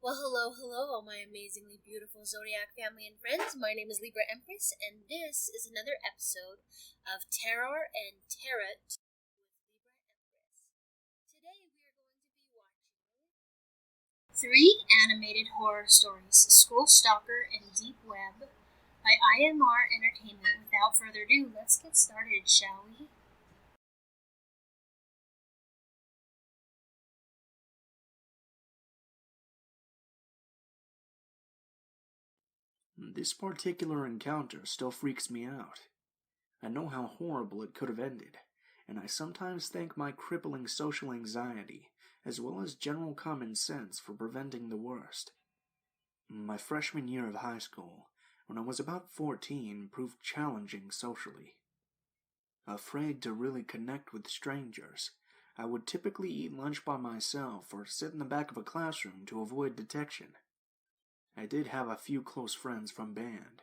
Well, hello, all my amazingly beautiful zodiac family and friends. My name is Libra Empress, and this is another episode of Terror and Tarot with Libra Empress. Today we are going to be watching three animated horror stories, School Stalker and Deep Web, by IMR Entertainment. Without further ado, let's get started, shall we? This particular encounter still freaks me out. I know how horrible it could have ended, and I sometimes thank my crippling social anxiety, as well as general common sense, for preventing the worst. My freshman year of high school, when I was about 14, proved challenging socially. Afraid to really connect with strangers, I would typically eat lunch by myself or sit in the back of a classroom to avoid detection. I did have a few close friends from band,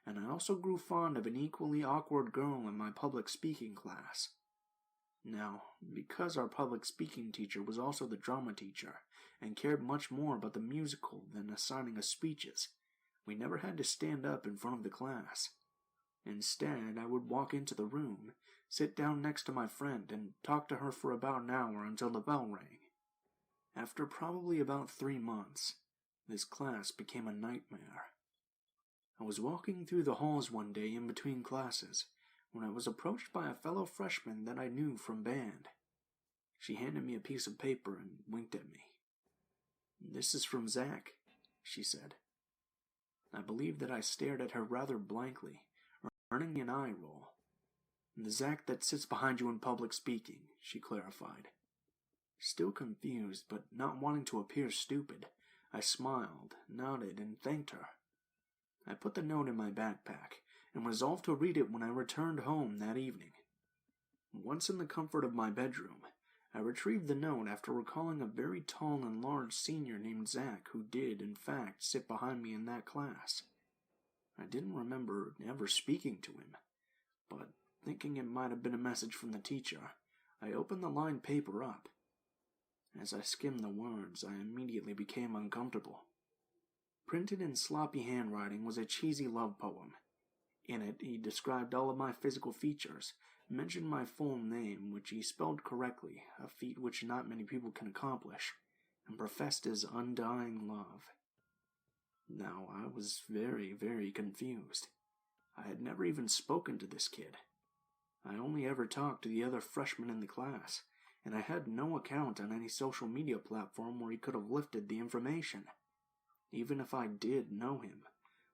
and I also grew fond of an equally awkward girl in my public speaking class. Now, because our public speaking teacher was also the drama teacher and cared much more about the musical than assigning us speeches, we never had to stand up in front of the class. Instead, I would walk into the room, sit down next to my friend, and talk to her for about an hour until the bell rang. After probably about 3 months, this class became a nightmare. I was walking through the halls one day in between classes when I was approached by a fellow freshman that I knew from band. She handed me a piece of paper and winked at me. "This is from Zach," she said. I believe that I stared at her rather blankly, earning an eye roll. "The Zach that sits behind you in public speaking," she clarified. Still confused, but not wanting to appear stupid, I smiled, nodded, and thanked her. I put the note in my backpack and resolved to read it when I returned home that evening. Once in the comfort of my bedroom, I retrieved the note after recalling a very tall and large senior named Zach who did, in fact, sit behind me in that class. I didn't remember ever speaking to him, but thinking it might have been a message from the teacher, I opened the lined paper up. As I skimmed the words, I immediately became uncomfortable. Printed in sloppy handwriting was a cheesy love poem. In it, he described all of my physical features, mentioned my full name, which he spelled correctly, a feat which not many people can accomplish, and professed his undying love. Now, I was very, very confused. I had never even spoken to this kid. I only ever talked to the other freshmen in the class, and I had no account on any social media platform where he could have lifted the information. Even if I did know him,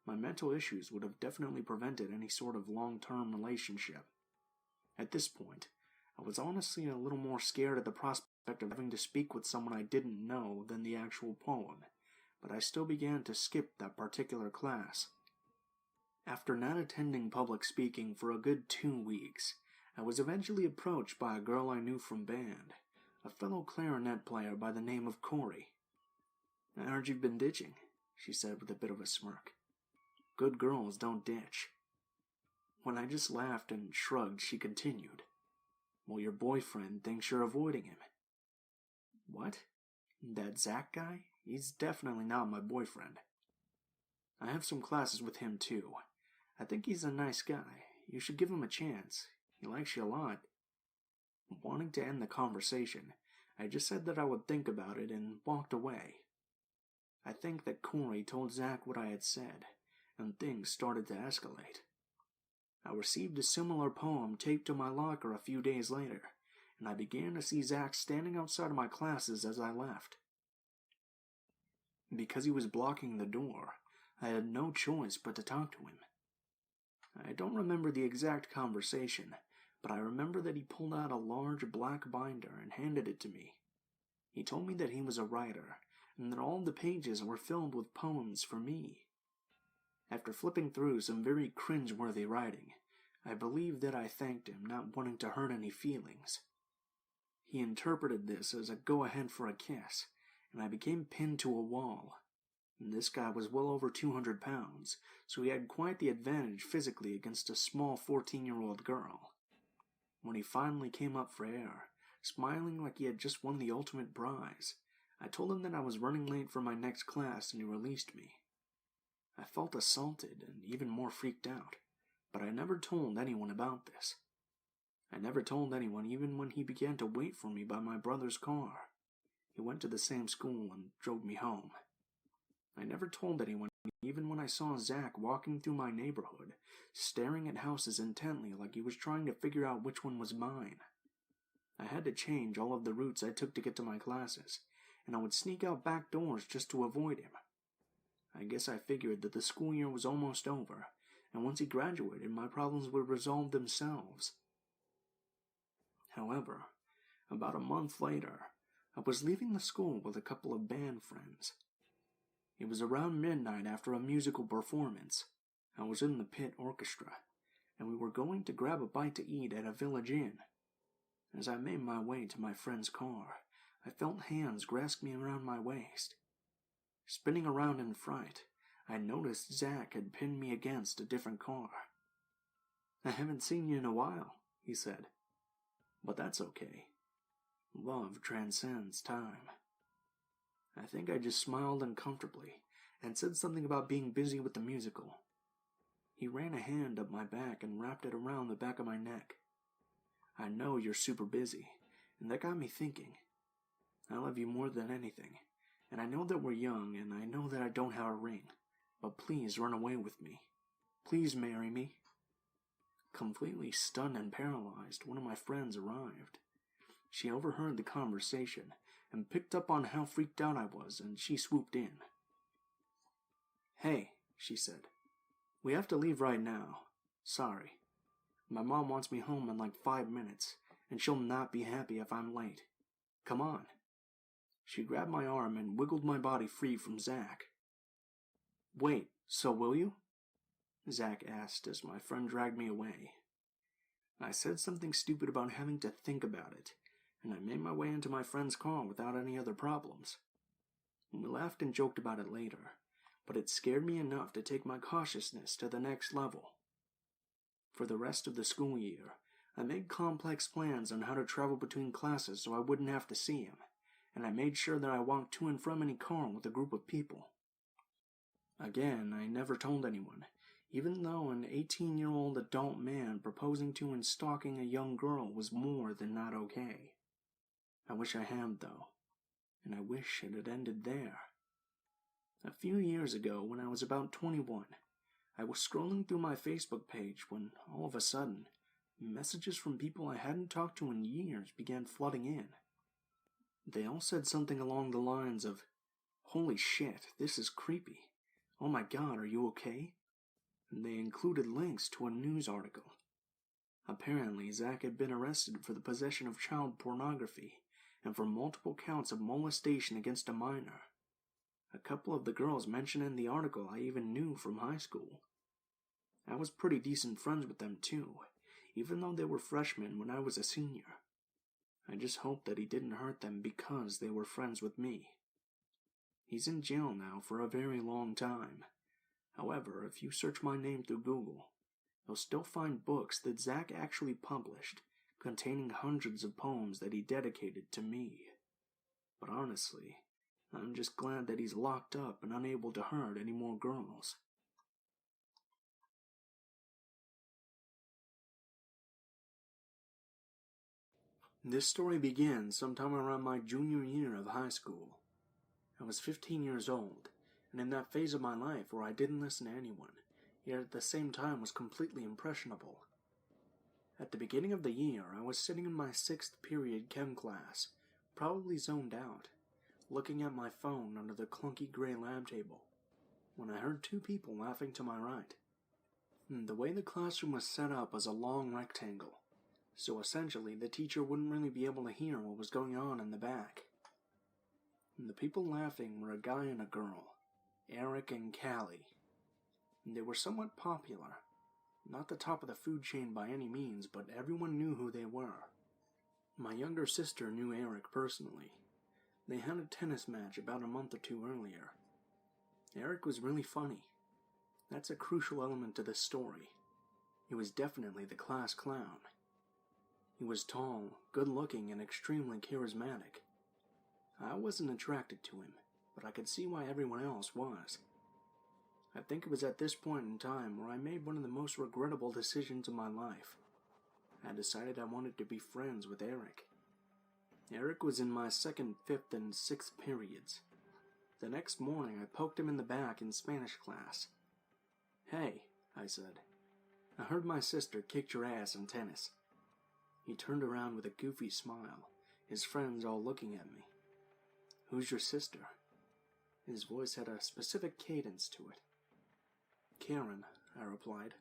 my mental issues would have definitely prevented any sort of long-term relationship. At this point, I was honestly a little more scared at the prospect of having to speak with someone I didn't know than the actual poem, but I still began to skip that particular class. After not attending public speaking for a good 2 weeks, I was eventually approached by a girl I knew from band, a fellow clarinet player by the name of Corey. "I heard you've been ditching," she said with a bit of a smirk. "Good girls don't ditch." When I just laughed and shrugged, she continued, "Well, your boyfriend thinks you're avoiding him." "What? That Zach guy? He's definitely not my boyfriend." "I have some classes with him too. I think he's a nice guy. You should give him a chance. He likes you a lot." Wanting to end the conversation, I just said that I would think about it and walked away. I think that Corey told Zach what I had said, and things started to escalate. I received a similar poem taped to my locker a few days later, and I began to see Zach standing outside of my classes as I left. Because he was blocking the door, I had no choice but to talk to him. I don't remember the exact conversation, but I remember that he pulled out a large black binder and handed it to me. He told me that he was a writer, and that all the pages were filled with poems for me. After flipping through some very cringe-worthy writing, I believe that I thanked him, not wanting to hurt any feelings. He interpreted this as a go-ahead for a kiss, and I became pinned to a wall. This guy was well over 200 pounds, so he had quite the advantage physically against a small 14-year-old girl. When he finally came up for air, smiling like he had just won the ultimate prize, I told him that I was running late for my next class and he released me. I felt assaulted and even more freaked out, but I never told anyone about this. I never told anyone even when he began to wait for me by my brother's car. He went to the same school and drove me home. I never told anyone even when I saw Zach walking through my neighborhood, staring at houses intently like he was trying to figure out which one was mine. I had to change all of the routes I took to get to my classes, and I would sneak out back doors just to avoid him. I guess I figured that the school year was almost over, and once he graduated, my problems would resolve themselves. However, about a month later, I was leaving the school with a couple of band friends. It was around midnight after a musical performance. I was in the pit orchestra, and we were going to grab a bite to eat at a village inn. As I made my way to my friend's car, I felt hands grasp me around my waist. Spinning around in fright, I noticed Zach had pinned me against a different car. "I haven't seen you in a while," he said. "But that's okay. Love transcends time." I think I just smiled uncomfortably and said something about being busy with the musical. He ran a hand up my back and wrapped it around the back of my neck. "I know you're super busy, and that got me thinking. I love you more than anything, and I know that we're young, and I know that I don't have a ring, but please run away with me. Please marry me." Completely stunned and paralyzed, one of my friends arrived. She overheard the conversation and picked up on how freaked out I was, and she swooped in. "Hey," she said. "We have to leave right now. Sorry. My mom wants me home in like 5 minutes, and she'll not be happy if I'm late. Come on." She grabbed my arm and wiggled my body free from Zach. "Wait, so will you?" Zach asked as my friend dragged me away. I said something stupid about having to think about it, and I made my way into my friend's car without any other problems. We laughed and joked about it later, but it scared me enough to take my cautiousness to the next level. For the rest of the school year, I made complex plans on how to travel between classes so I wouldn't have to see him, and I made sure that I walked to and from any car with a group of people. Again, I never told anyone, even though an 18-year-old adult man proposing to and stalking a young girl was more than not okay. I wish I had, though, and I wish it had ended there. A few years ago, when I was about 21, I was scrolling through my Facebook page when, all of a sudden, messages from people I hadn't talked to in years began flooding in. They all said something along the lines of, "Holy shit, this is creepy. Oh my god, are you okay?" And they included links to a news article. Apparently, Zach had been arrested for the possession of child pornography and for multiple counts of molestation against a minor. A couple of the girls mentioned in the article I even knew from high school. I was pretty decent friends with them too, even though they were freshmen when I was a senior. I just hoped that he didn't hurt them because they were friends with me. He's in jail now for a very long time. However, if you search my name through Google, you'll still find books that Zach actually published, containing hundreds of poems that he dedicated to me. But honestly, I'm just glad that he's locked up and unable to hurt any more girls. This story began sometime around my junior year of high school. I was 15 years old, and in that phase of my life where I didn't listen to anyone, yet at the same time was completely impressionable. At the beginning of the year, I was sitting in my 6th period chem class, probably zoned out, looking at my phone under the clunky gray lab table, when I heard 2 people laughing to my right. The way the classroom was set up was a long rectangle, so essentially the teacher wouldn't really be able to hear what was going on in the back. The people laughing were a guy and a girl, Eric and Callie. They were somewhat popular. Not the top of the food chain by any means, but everyone knew who they were. My younger sister knew Eric personally. They had a tennis match about a month or 2 earlier. Eric was really funny. That's a crucial element to this story. He was definitely the class clown. He was tall, good-looking, and extremely charismatic. I wasn't attracted to him, but I could see why everyone else was. I think it was at this point in time where I made one of the most regrettable decisions of my life. I decided I wanted to be friends with Eric. Eric was in my 2nd, 5th, and 6th periods. The next morning, I poked him in the back in Spanish class. "Hey," I said, "I heard my sister kicked your ass in tennis." He turned around with a goofy smile, his friends all looking at me. "Who's your sister?" His voice had a specific cadence to it. "Karen," I replied.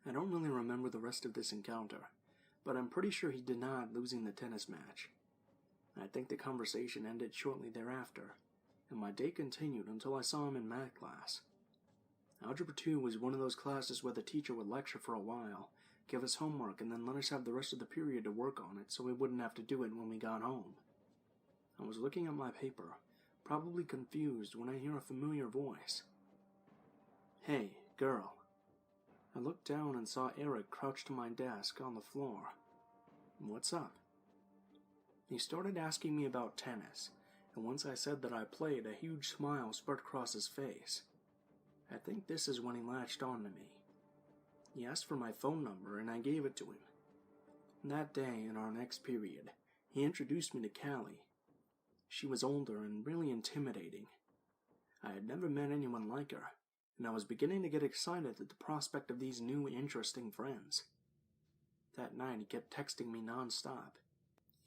I don't really remember the rest of this encounter, but I'm pretty sure he denied losing the tennis match. I think the conversation ended shortly thereafter, and my day continued until I saw him in math class. Algebra 2 was one of those classes where the teacher would lecture for a while, give us homework, and then let us have the rest of the period to work on it so we wouldn't have to do it when we got home. I was looking at my paper, probably confused, when I hear a familiar voice. "Hey, girl." I looked down and saw Eric crouched to my desk on the floor. "What's up?" He started asking me about tennis, and once I said that I played, a huge smile spread across his face. I think this is when he latched on to me. He asked for my phone number, and I gave it to him. That day, in our next period, he introduced me to Callie. She was older and really intimidating. I had never met anyone like her, and I was beginning to get excited at the prospect of these new, interesting friends. That night, he kept texting me non-stop.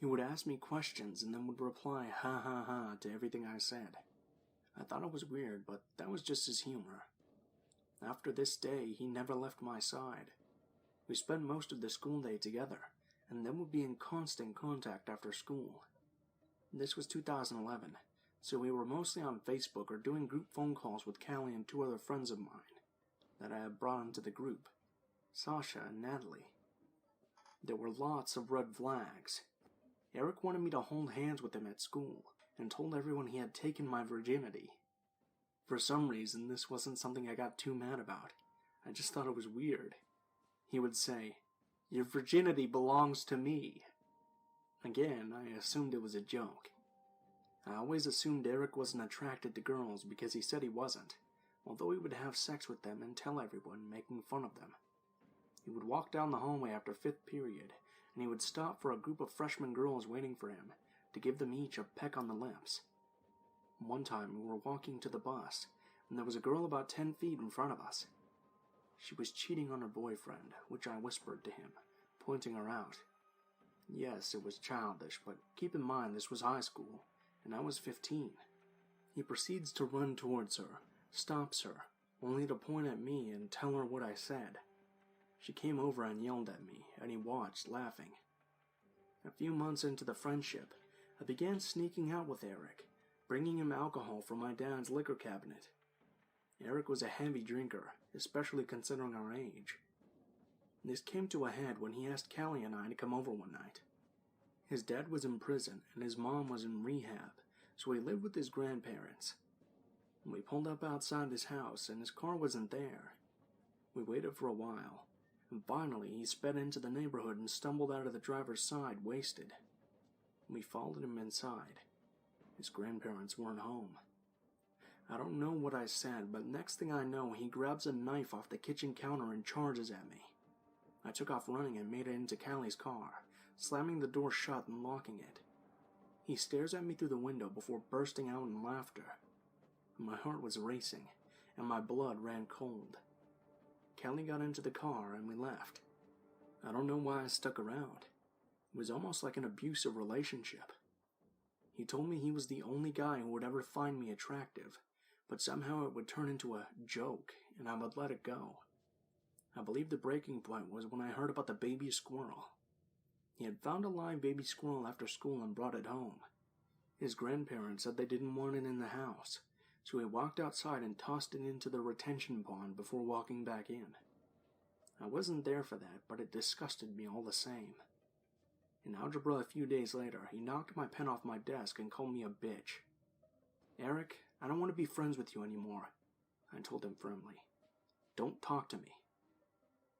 He would ask me questions and then would reply ha ha ha to everything I said. I thought it was weird, but that was just his humor. After this day, he never left my side. We spent most of the school day together, and then would be in constant contact after school. This was 2011, so we were mostly on Facebook or doing group phone calls with Callie and 2 other friends of mine that I had brought into the group, Sasha and Natalie. There were lots of red flags. Eric wanted me to hold hands with him at school, and told everyone he had taken my virginity. For some reason, this wasn't something I got too mad about. I just thought it was weird. He would say, "Your virginity belongs to me." Again, I assumed it was a joke. I always assumed Eric wasn't attracted to girls because he said he wasn't, although he would have sex with them and tell everyone, making fun of them. He would walk down the hallway after 5th period, and he would stop for a group of freshman girls waiting for him, to give them each a peck on the lips. One time, we were walking to the bus, and there was a girl about 10 feet in front of us. She was cheating on her boyfriend, which I whispered to him, pointing her out. Yes, it was childish, but keep in mind this was high school, and I was 15. He proceeds to run towards her, stops her, only to point at me and tell her what I said. She came over and yelled at me, and he watched, laughing. A few months into the friendship, I began sneaking out with Eric, bringing him alcohol from my dad's liquor cabinet. Eric was a heavy drinker, especially considering our age. This came to a head when he asked Callie and I to come over one night. His dad was in prison, and his mom was in rehab, so he lived with his grandparents. We pulled up outside his house, and his car wasn't there. We waited for a while, and finally he sped into the neighborhood and stumbled out of the driver's side, wasted. We followed him inside. His grandparents weren't home. I don't know what I said, but next thing I know, he grabs a knife off the kitchen counter and charges at me. I took off running and made it into Callie's car, slamming the door shut and locking it. He stares at me through the window before bursting out in laughter. My heart was racing, and my blood ran cold. Callie got into the car and we left. I don't know why I stuck around. It was almost like an abusive relationship. He told me he was the only guy who would ever find me attractive, but somehow it would turn into a joke, and I would let it go. I believe the breaking point was when I heard about the baby squirrel. He had found a live baby squirrel after school and brought it home. His grandparents said they didn't want it in the house, so he walked outside and tossed it into the retention pond before walking back in. I wasn't there for that, but it disgusted me all the same. In algebra a few days later, he knocked my pen off my desk and called me a bitch. "Eric, I don't want to be friends with you anymore," I told him firmly. "Don't talk to me."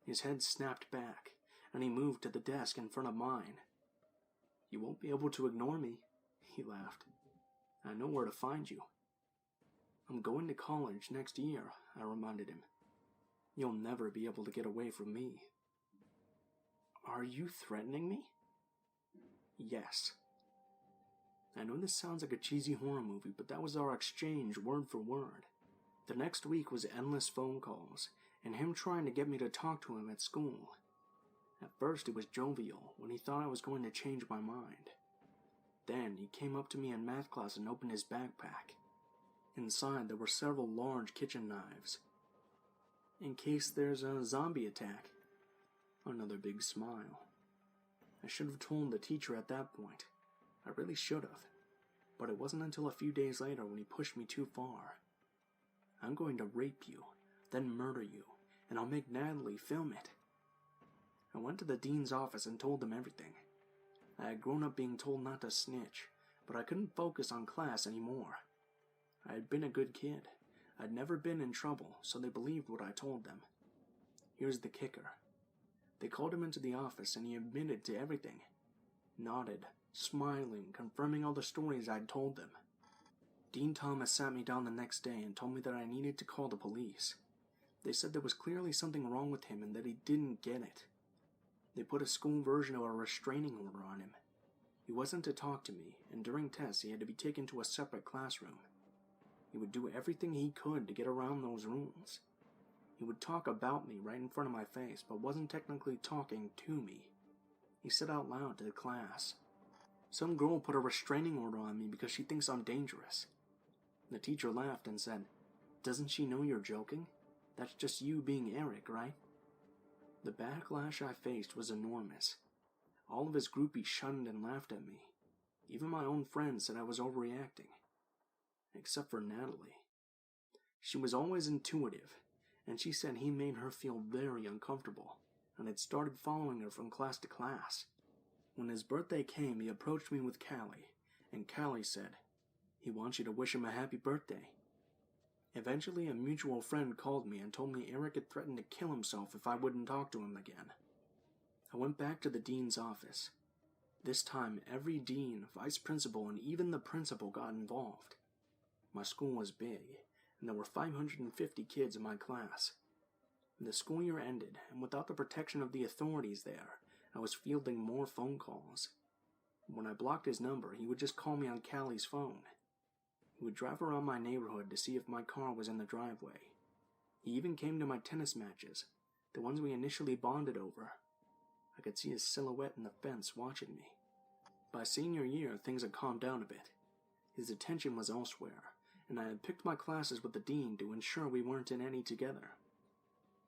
His head snapped back, and he moved to the desk in front of mine. "You won't be able to ignore me," he laughed. I know where to find you. I'm going to college next year, I reminded him. You'll never be able to get away from me. Are you threatening me? Yes. I know this sounds like a cheesy horror movie, but that was our exchange word for word. The next week was endless phone calls, and him trying to get me to talk to him at school. At first it was jovial, when he thought I was going to change my mind. Then he came up to me in math class and opened his backpack. Inside there were several large kitchen knives. In case there's a zombie attack. Another big smile. I should have told the teacher at that point. I really should have. But it wasn't until a few days later when he pushed me too far. I'm going to rape you, then murder you, and I'll make Natalie film it. I went to the dean's office and told him everything. I had grown up being told not to snitch, but I couldn't focus on class anymore. I had been a good kid. I'd never been in trouble, so they believed what I told them. Here's the kicker. They called him into the office and he admitted to everything. Nodded, smiling, confirming all the stories I'd told them. Dean Thomas sat me down the next day and told me that I needed to call the police. They said there was clearly something wrong with him and that he didn't get it. They put a school version of a restraining order on him. He wasn't to talk to me, and during tests he had to be taken to a separate classroom. He would do everything he could to get around those rules. He would talk about me right in front of my face, but wasn't technically talking to me. He said out loud to the class, "Some girl put a restraining order on me because she thinks I'm dangerous." The teacher laughed and said, "Doesn't she know you're joking? That's just you being Eric, right?" The backlash I faced was enormous. All of his groupies shunned and laughed at me. Even my own friends said I was overreacting. Except for Natalie. She was always intuitive, and she said he made her feel very uncomfortable, and had started following her from class to class. When his birthday came, he approached me with Callie, and Callie said, "He wants you to wish him a happy birthday." Eventually, a mutual friend called me and told me Eric had threatened to kill himself if I wouldn't talk to him again. I went back to the dean's office. This time, every dean, vice principal, and even the principal got involved. My school was big, and there were 550 kids in my class. The school year ended, and without the protection of the authorities there, I was fielding more phone calls. When I blocked his number, he would just call me on Callie's phone. He would drive around my neighborhood to see if my car was in the driveway. He even came to my tennis matches, the ones we initially bonded over. I could see his silhouette in the fence watching me. By senior year, things had calmed down a bit. His attention was elsewhere, and I had picked my classes with the dean to ensure we weren't in any together.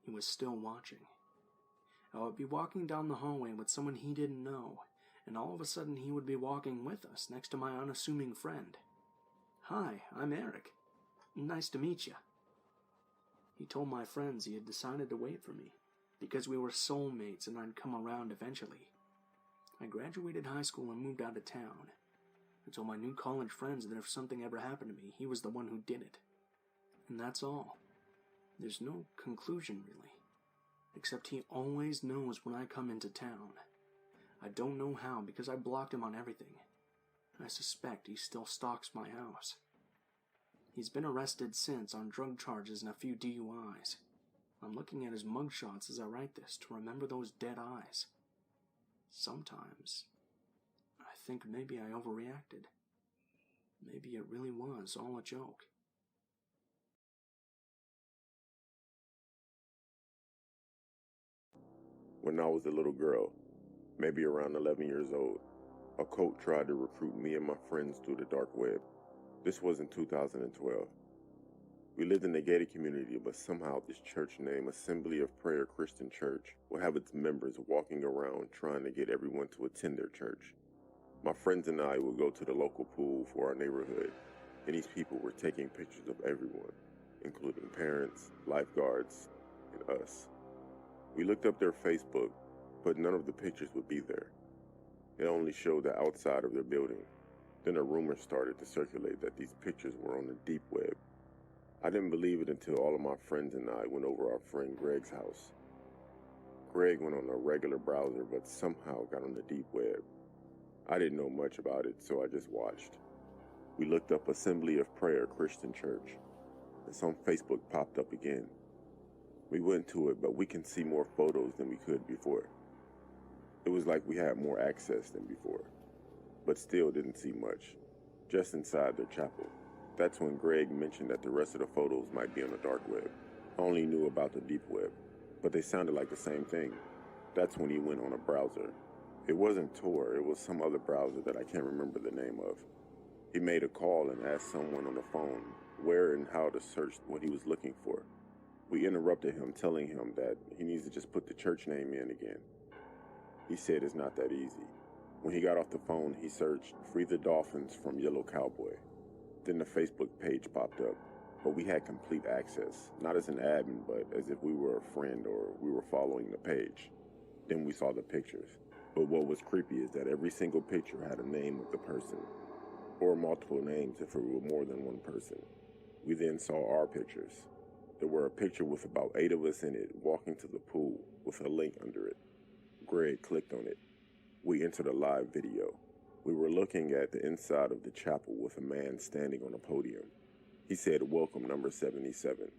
He was still watching. I would be walking down the hallway with someone he didn't know, and all of a sudden he would be walking with us next to my unassuming friend. "Hi, I'm Eric. Nice to meet you." He told my friends he had decided to wait for me, because we were soulmates and I'd come around eventually. I graduated high school and moved out of town. I told my new college friends that if something ever happened to me, he was the one who did it. And that's all. There's no conclusion, really. Except he always knows when I come into town. I don't know how because I blocked him on everything. I suspect he still stalks my house. He's been arrested since on drug charges and a few DUIs. I'm looking at his mugshots as I write this to remember those dead eyes. Sometimes I think maybe I overreacted. Maybe it really was all a joke. When I was a little girl, maybe around 11 years old, a cult tried to recruit me and my friends through the dark web. This was in 2012. We lived in a gated community, but somehow this church named Assembly of Prayer Christian Church will have its members walking around trying to get everyone to attend their church. My friends and I would go to the local pool for our neighborhood, and these people were taking pictures of everyone, including parents, lifeguards, and us. We looked up their Facebook, but none of the pictures would be there. It only showed the outside of their building. Then a rumor started to circulate that these pictures were on the deep web. I didn't believe it until all of my friends and I went over our friend Greg's house. Greg went on a regular browser, but somehow got on the deep web. I didn't know much about it, so I just watched. We looked up Assembly of Prayer Christian Church, and some Facebook popped up again. We went to it, but we can see more photos than we could before. It was like we had more access than before, but still didn't see much, just inside their chapel. That's when Greg mentioned that the rest of the photos might be on the dark web. I only knew about the deep web, but they sounded like the same thing. That's when he went on a browser. It wasn't Tor, it was some other browser that I can't remember the name of. He made a call and asked someone on the phone where and how to search what he was looking for. We interrupted him, telling him that he needs to just put the church name in again. He said it's not that easy. When he got off the phone, he searched Free the Dolphins from Yellow Cowboy. Then the Facebook page popped up, but we had complete access, not as an admin, but as if we were a friend or we were following the page. Then we saw the pictures. But what was creepy is that every single picture had a name of the person, or multiple names if it were more than one person. We then saw our pictures. There were a picture with about 8 of us in it walking to the pool with a link under it. Greg clicked on it. We entered a live video. We were looking at the inside of the chapel with a man standing on a podium. He said, "Welcome, number 77.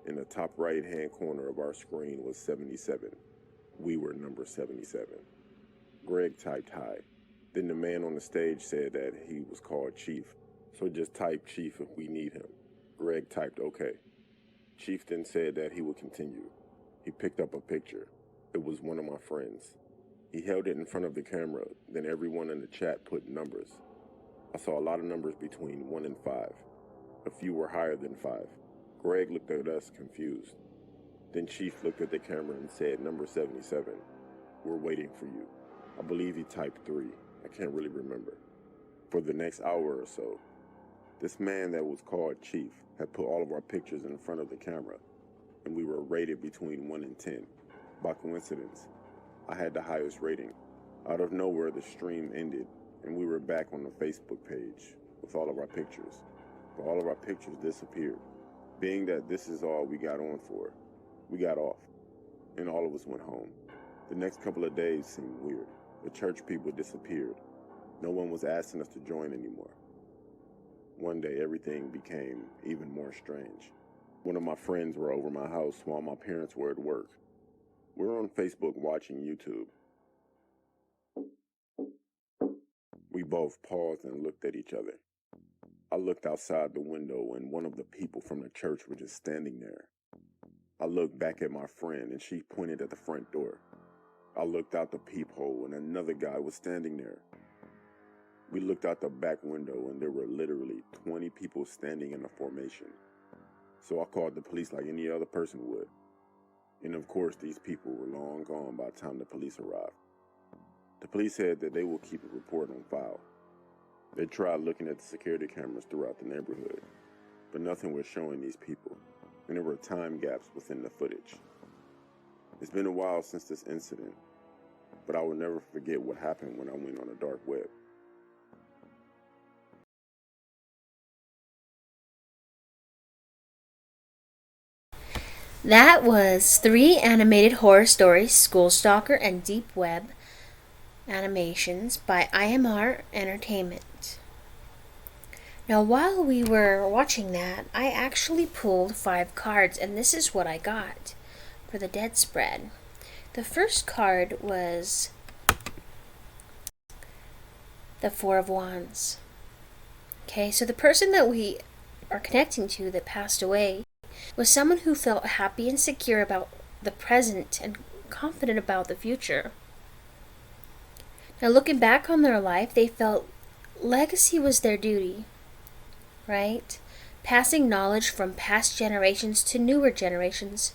In the top right-hand corner of our screen was 77. We were number 77. Greg typed hi. Then the man on the stage said that he was called Chief, so just type Chief if we need him. Greg typed okay. Chief then said that he would continue. He picked up a picture. It was one of my friends. He held it in front of the camera, then everyone in the chat put numbers. I saw a lot of numbers between 1 and 5. A few were higher than 5. Greg looked at us confused. Then Chief looked at the camera and said, "Number 77, we're waiting for you." I believe he typed 3. I can't really remember. For the next hour or so, this man that was called Chief had put all of our pictures in front of the camera, and we were rated between 1 and 10. By coincidence, I had the highest rating. Out of nowhere, the stream ended, and we were back on the Facebook page with all of our pictures. But all of our pictures disappeared. Being that this is all we got on for, we got off, and all of us went home. The next couple of days seemed weird. The church people disappeared. No one was asking us to join anymore. One day, everything became even more strange. One of my friends were over my house while my parents were at work. We were on Facebook watching YouTube. We both paused and looked at each other. I looked outside the window and one of the people from the church were just standing there. I looked back at my friend and she pointed at the front door. I looked out the peephole and another guy was standing there. We looked out the back window and there were literally 20 people standing in a formation. So I called the police like any other person would. And of course, these people were long gone by the time the police arrived. The police said that they will keep a report on file. They tried looking at the security cameras throughout the neighborhood, but nothing was showing these people, and there were time gaps within the footage. It's been a while since this incident, but I will never forget what happened when I went on the dark web. That was 3 animated horror stories, School Stalker and Deep Web animations by IMR Entertainment. Now, while we were watching that, I actually pulled 5 cards, and this is what I got for the dead spread. The first card was the 4 of Wands. Okay, so the person that we are connecting to that passed away was someone who felt happy and secure about the present and confident about the future. Now, looking back on their life, they felt legacy was their duty, right? Passing knowledge from past generations to newer generations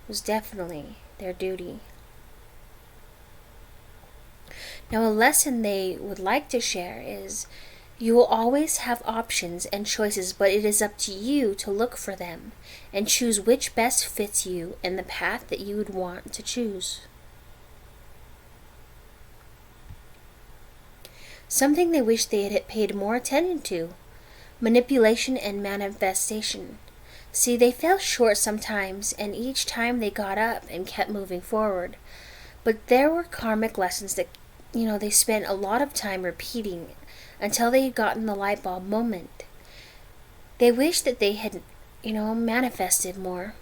was definitely their duty. Now, a lesson they would like to share is you will always have options and choices, but it is up to you to look for them and choose which best fits you and the path that you would want to choose. Something they wish they had paid more attention to: manipulation and manifestation. See, they fell short sometimes, and each time they got up and kept moving forward. But there were karmic lessons that, they spent a lot of time repeating until they had gotten the light bulb moment. They wish that they had, manifested more.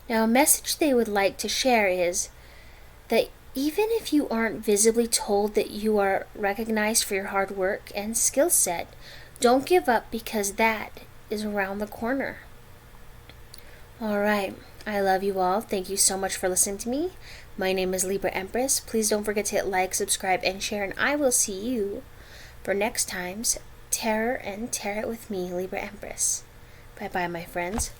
Now, a message they would like to share is that even if you aren't visibly told that you are recognized for your hard work and skill set, don't give up, because that is around the corner. All right. I love you all. Thank you so much for listening to me. My name is Libra Empress. Please don't forget to hit like, subscribe, and share, and I will see you for next time's Terror and Tarot with me, Libra Empress. Bye-bye, my friends.